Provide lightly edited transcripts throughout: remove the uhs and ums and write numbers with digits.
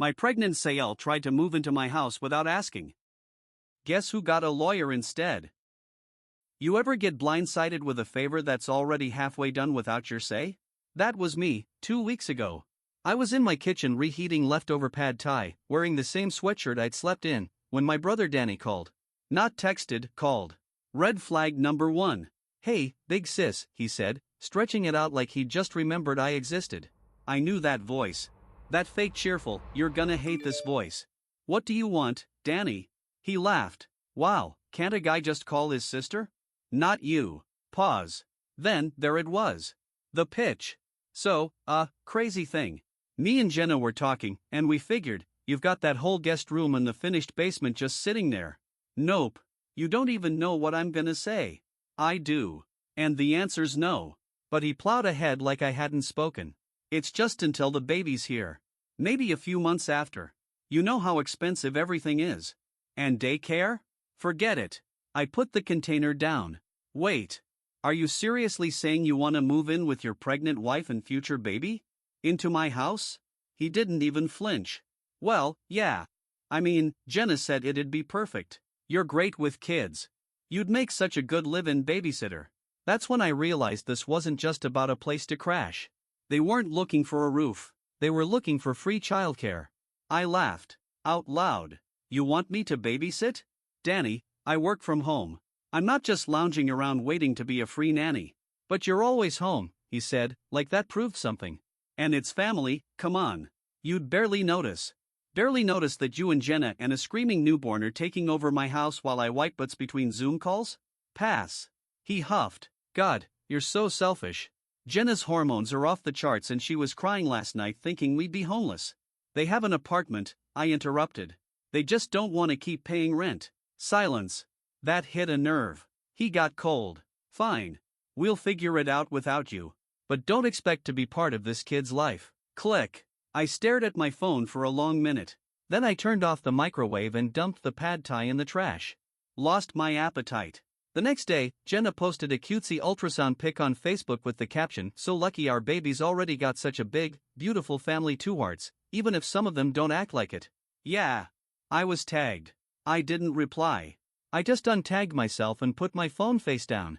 My pregnant Sayel tried to move into my house without asking. Guess who got a lawyer instead? You ever get blindsided with a favor that's already halfway done without your say? That was me, 2 weeks ago. I was in my kitchen reheating leftover pad thai, wearing the same sweatshirt I'd slept in, when my brother Danny called. Not texted, called. Red flag number 1. Hey, big sis, he said, stretching it out like he'd just remembered I existed. I knew that voice. That fake cheerful, you're gonna hate this voice. What do you want, Danny? He laughed. Wow, can't a guy just call his sister? Not you. Pause. Then, there it was. The pitch. So, crazy thing. Me and Jenna were talking, and we figured, you've got that whole guest room in the finished basement just sitting there. Nope. You don't even know what I'm gonna say. I do. And the answer's no. But he plowed ahead like I hadn't spoken. It's just until the baby's here. Maybe a few months after. You know how expensive everything is. And daycare? Forget it. I put the container down. Wait. Are you seriously saying you want to move in with your pregnant wife and future baby? Into my house? He didn't even flinch. Well, yeah. I mean, Jenna said it'd be perfect. You're great with kids. You'd make such a good live-in babysitter. That's when I realized this wasn't just about a place to crash. They weren't looking for a roof. They were looking for free childcare. I laughed. Out loud. You want me to babysit? Danny, I work from home. I'm not just lounging around waiting to be a free nanny. But you're always home, he said, like that proved something. And it's family, come on. You'd barely notice. Barely notice that you and Jenna and a screaming newborn are taking over my house while I wipe butts between Zoom calls? Pass. He huffed. God, you're so selfish. Jenna's hormones are off the charts and she was crying last night thinking we'd be homeless. They have an apartment, I interrupted. They just don't want to keep paying rent. Silence. That hit a nerve. He got cold. Fine. We'll figure it out without you. But don't expect to be part of this kid's life. Click. I stared at my phone for a long minute. Then I turned off the microwave and dumped the pad thai in the trash. Lost my appetite. The next day, Jenna posted a cutesy ultrasound pic on Facebook with the caption, "So lucky our baby's already got such a big, beautiful family two hearts, even if some of them don't act like it." Yeah. I was tagged. I didn't reply. I just untagged myself and put my phone face down.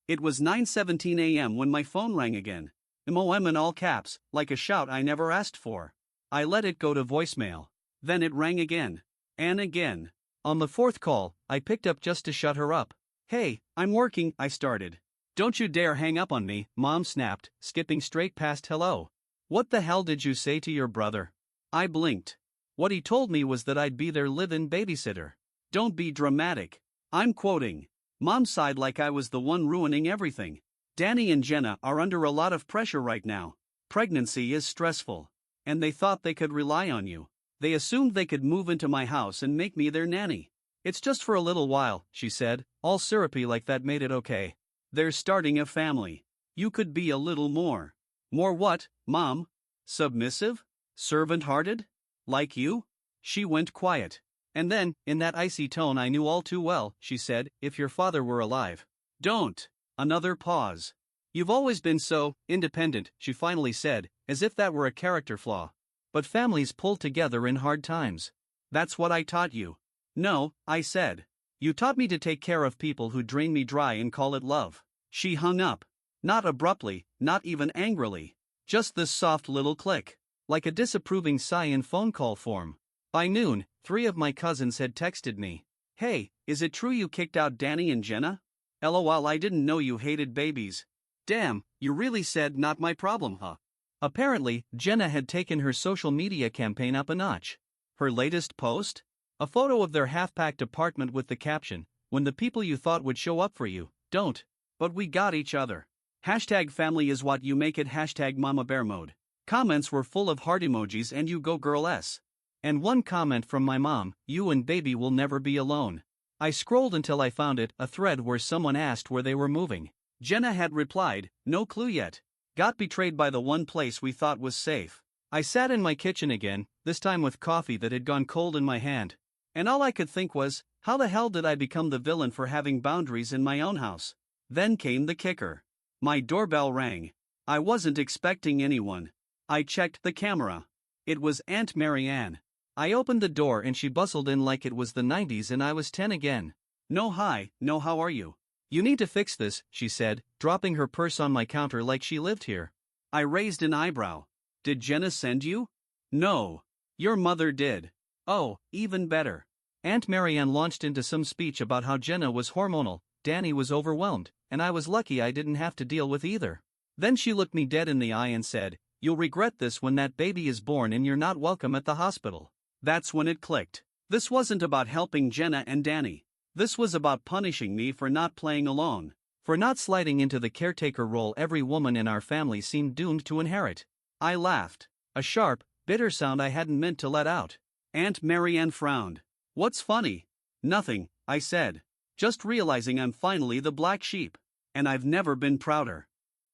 It was 9:17 a.m. when my phone rang again. MOM in all caps, like a shout I never asked for. I let it go to voicemail. Then it rang again. And again. On the fourth call, I picked up just to shut her up. "Hey, I'm working," I started. "Don't you dare hang up on me," Mom snapped, skipping straight past hello. "What the hell did you say to your brother?" I blinked. What he told me was that I'd be their live-in babysitter. Don't be dramatic. I'm quoting. Mom sighed like I was the one ruining everything. Danny and Jenna are under a lot of pressure right now. Pregnancy is stressful. And they thought they could rely on you. They assumed they could move into my house and make me their nanny. "It's just for a little while," she said, all syrupy like that made it okay. "They're starting a family. You could be a little more." "More what, Mom? Submissive? Servant-hearted? Like you?" She went quiet. And then, in that icy tone I knew all too well, she said, "If your father were alive." "Don't." Another pause. "You've always been so independent," she finally said, as if that were a character flaw. "But families pull together in hard times. That's what I taught you." "No," I said. "You taught me to take care of people who drain me dry and call it love." She hung up. Not abruptly, not even angrily. Just this soft little click. Like a disapproving sigh in phone call form. By noon, 3 of my cousins had texted me. "Hey, is it true you kicked out Danny and Jenna? LOL, I didn't know you hated babies. Damn, you really said not my problem, huh?" Apparently, Jenna had taken her social media campaign up a notch. Her latest post? A photo of their half-packed apartment with the caption, "When the people you thought would show up for you, don't. But we got each other." Hashtag family is what you make it. Hashtag mama bear mode. Comments were full of heart emojis and "you go girl s." And one comment from my mom, "You and baby will never be alone." I scrolled until I found it, a thread where someone asked where they were moving. Jenna had replied, "No clue yet. Got betrayed by the one place we thought was safe." I sat in my kitchen again, this time with coffee that had gone cold in my hand. And all I could think was, how the hell did I become the villain for having boundaries in my own house? Then came the kicker. My doorbell rang. I wasn't expecting anyone. I checked the camera. It was Aunt Marianne. I opened the door and she bustled in like it was the 90s and I was 10 again. No, hi, no, how are you? You need to fix this, she said, dropping her purse on my counter like she lived here. I raised an eyebrow. Did Jenna send you? No. Your mother did. Oh, even better. Aunt Marianne launched into some speech about how Jenna was hormonal, Danny was overwhelmed, and I was lucky I didn't have to deal with either. Then she looked me dead in the eye and said, "You'll regret this when that baby is born and you're not welcome at the hospital." That's when it clicked. This wasn't about helping Jenna and Danny. This was about punishing me for not playing alone, for not sliding into the caretaker role every woman in our family seemed doomed to inherit. I laughed, a sharp, bitter sound I hadn't meant to let out. Aunt Marianne frowned. What's funny? Nothing, I said. Just realizing I'm finally the black sheep. And I've never been prouder.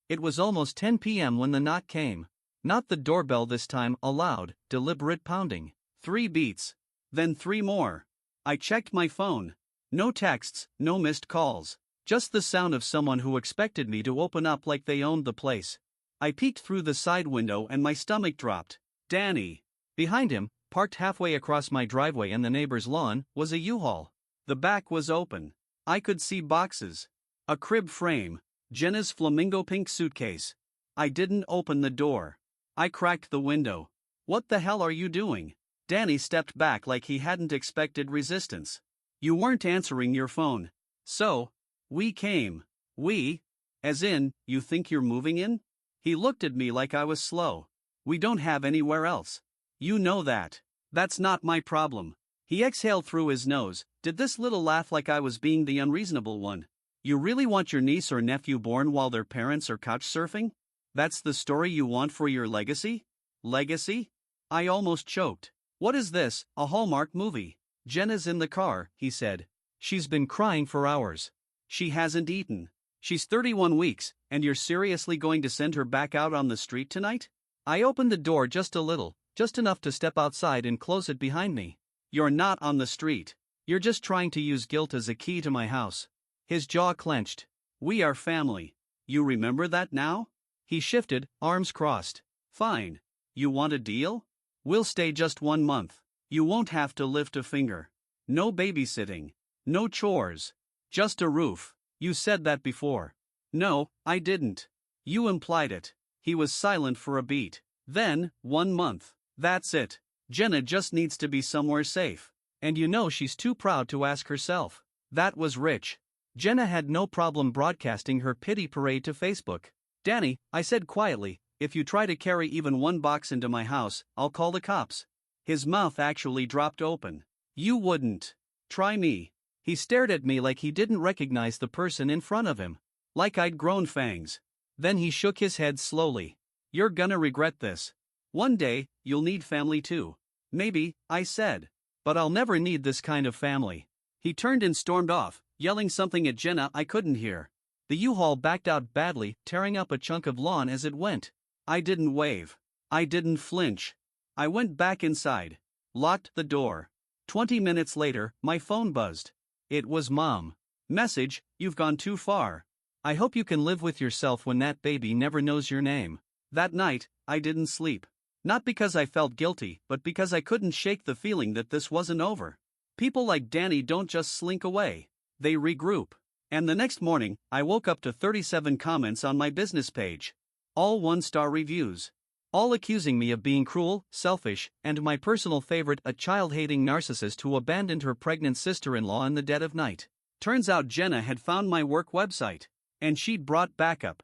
It was almost 10 p.m. when the knock came. Not the doorbell this time, a loud, deliberate pounding. 3 beats. Then 3 more. I checked my phone. No texts, no missed calls. Just the sound of someone who expected me to open up like they owned the place. I peeked through the side window and my stomach dropped. Danny. Behind him, parked halfway across my driveway and the neighbor's lawn, was a U-Haul. The back was open. I could see boxes. A crib frame. Jenna's flamingo pink suitcase. I didn't open the door. I cracked the window. What the hell are you doing? Danny stepped back like he hadn't expected resistance. You weren't answering your phone. So, we came. We? As in, you think you're moving in? He looked at me like I was slow. We don't have anywhere else. You know that. That's not my problem. He exhaled through his nose, did this little laugh like I was being the unreasonable one. You really want your niece or nephew born while their parents are couch surfing? That's the story you want for your legacy? Legacy? I almost choked. What is this, a Hallmark movie? Jenna's in the car, he said. She's been crying for hours. She hasn't eaten. She's 31 weeks, and you're seriously going to send her back out on the street tonight? I opened the door just a little, just enough to step outside and close it behind me. You're not on the street. You're just trying to use guilt as a key to my house. His jaw clenched. We are family. You remember that now? He shifted, arms crossed. Fine. You want a deal? We'll stay just 1 month. You won't have to lift a finger. No babysitting. No chores. Just a roof. You said that before. No, I didn't. You implied it. He was silent for a beat. Then, 1 month. That's it. Jenna just needs to be somewhere safe. And you know she's too proud to ask herself. That was rich. Jenna had no problem broadcasting her pity parade to Facebook. Danny, I said quietly, if you try to carry even 1 box into my house, I'll call the cops. His mouth actually dropped open. You wouldn't. Try me. He stared at me like he didn't recognize the person in front of him. Like I'd grown fangs. Then he shook his head slowly. You're gonna regret this. One day, you'll need family too. Maybe, I said. But I'll never need this kind of family. He turned and stormed off, yelling something at Jenna I couldn't hear. The U-Haul backed out badly, tearing up a chunk of lawn as it went. I didn't wave. I didn't flinch. I went back inside. Locked the door. 20 minutes later, my phone buzzed. It was Mom. Message, you've gone too far. I hope you can live with yourself when that baby never knows your name. That night, I didn't sleep. Not because I felt guilty, but because I couldn't shake the feeling that this wasn't over. People like Danny don't just slink away. They regroup. And the next morning, I woke up to 37 comments on my business page. All 1-star reviews. All accusing me of being cruel, selfish, and my personal favorite, a child-hating narcissist who abandoned her pregnant sister-in-law in the dead of night. Turns out Jenna had found my work website. And she'd brought backup.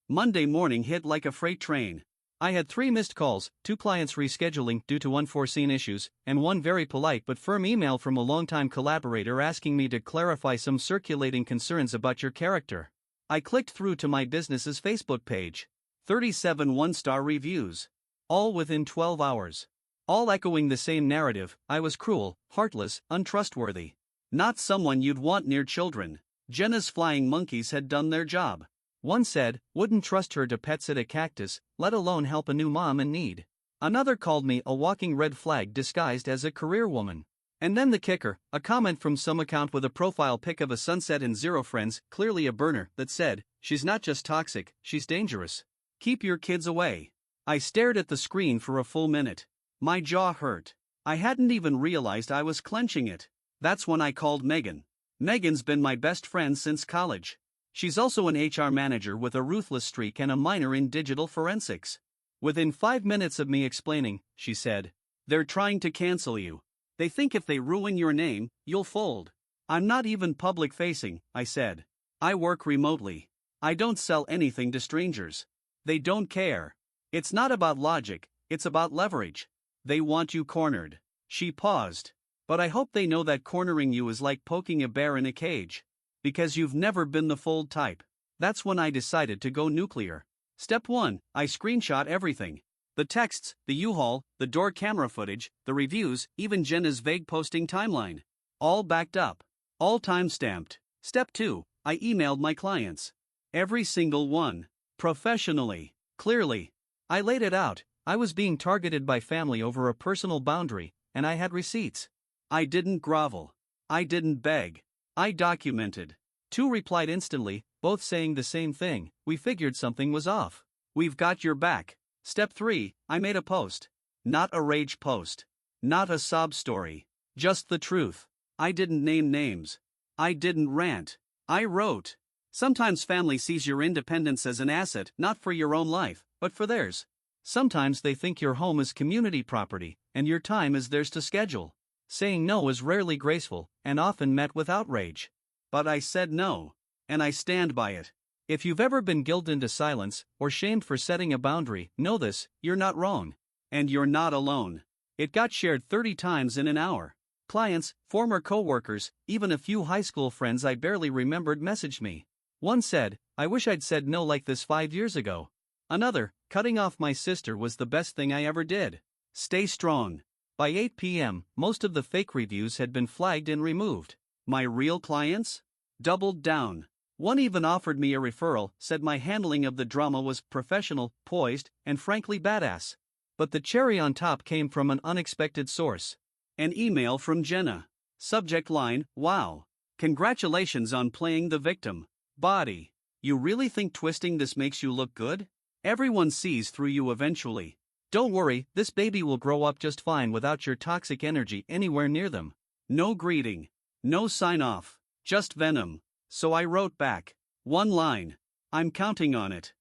Monday morning hit like a freight train. I had 3 missed calls, 2 clients rescheduling due to unforeseen issues, and 1 very polite but firm email from a longtime collaborator asking me to clarify some circulating concerns about your character. I clicked through to my business's Facebook page. 37 1-star reviews. All within 12 hours. All echoing the same narrative: I was cruel, heartless, untrustworthy. Not someone you'd want near children. Jenna's flying monkeys had done their job. One said, wouldn't trust her to pet sit a cactus, let alone help a new mom in need. Another called me a walking red flag disguised as a career woman. And then the kicker, a comment from some account with a profile pic of a sunset and 0 friends, clearly a burner, that said, she's not just toxic, she's dangerous. Keep your kids away. I stared at the screen for a full minute. My jaw hurt. I hadn't even realized I was clenching it. That's when I called Megan. Megan's been my best friend since college. She's also an HR manager with a ruthless streak and a minor in digital forensics. Within 5 minutes of me explaining, she said, "They're trying to cancel you. They think if they ruin your name, you'll fold." "I'm not even public facing," I said. "I work remotely. I don't sell anything to strangers. They don't care. It's not about logic, it's about leverage. They want you cornered." She paused. "But I hope they know that cornering you is like poking a bear in a cage. Because you've never been the fold type." That's when I decided to go nuclear. Step 1, I screenshot everything. The texts, the U-Haul, the door camera footage, the reviews, even Jenna's vague posting timeline. All backed up. All time-stamped. Step 2, I emailed my clients. Every single one. Professionally. Clearly. I laid it out. I was being targeted by family over a personal boundary, and I had receipts. I didn't grovel. I didn't beg. I documented. 2 replied instantly, both saying the same thing: "We figured something was off. We've got your back." Step 3, I made a post. Not a rage post. Not a sob story. Just the truth. I didn't name names. I didn't rant. I wrote. Sometimes family sees your independence as an asset, not for your own life, but for theirs. Sometimes they think your home is community property, and your time is theirs to schedule. Saying no is rarely graceful, and often met with outrage. But I said no. And I stand by it. If you've ever been guilted into silence, or shamed for setting a boundary, know this: you're not wrong. And you're not alone. It got shared 30 times in an hour. Clients, former co-workers, even a few high school friends I barely remembered messaged me. One said, "I wish I'd said no like this 5 years ago." Another, "Cutting off my sister was the best thing I ever did." Stay strong. By 8 p.m., most of the fake reviews had been flagged and removed. My real clients? Doubled down. One even offered me a referral, said my handling of the drama was professional, poised, and frankly badass. But the cherry on top came from an unexpected source. An email from Jenna. Subject line: "Wow. Congratulations on playing the victim." Body: "You really think twisting this makes you look good? Everyone sees through you eventually. Don't worry, this baby will grow up just fine without your toxic energy anywhere near them." No greeting. No sign-off. Just venom. So I wrote back. One line. "I'm counting on it."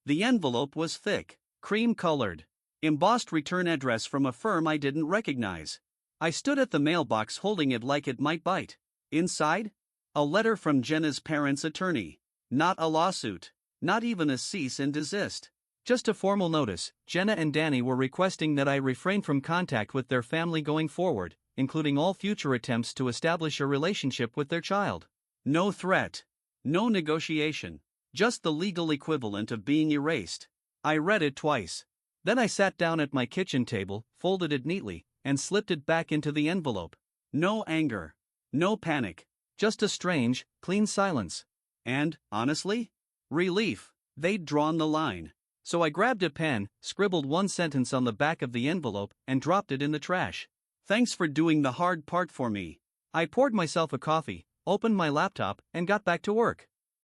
The envelope was thick, cream-colored. Embossed return address from a firm I didn't recognize. I stood at the mailbox holding it like it might bite. Inside? A letter from Jenna's parents' attorney. Not a lawsuit. Not even a cease and desist. Just a formal notice. Jenna and Danny were requesting that I refrain from contact with their family going forward, including all future attempts to establish a relationship with their child. No threat. No negotiation. Just the legal equivalent of being erased. I read it twice. Then I sat down at my kitchen table, folded it neatly, and slipped it back into the envelope. No anger. No panic. Just a strange, clean silence. And, honestly, relief. They'd drawn the line. So I grabbed a pen, scribbled one sentence on the back of the envelope, and dropped it in the trash. "Thanks for doing the hard part for me." I poured myself a coffee, opened my laptop, and got back to work.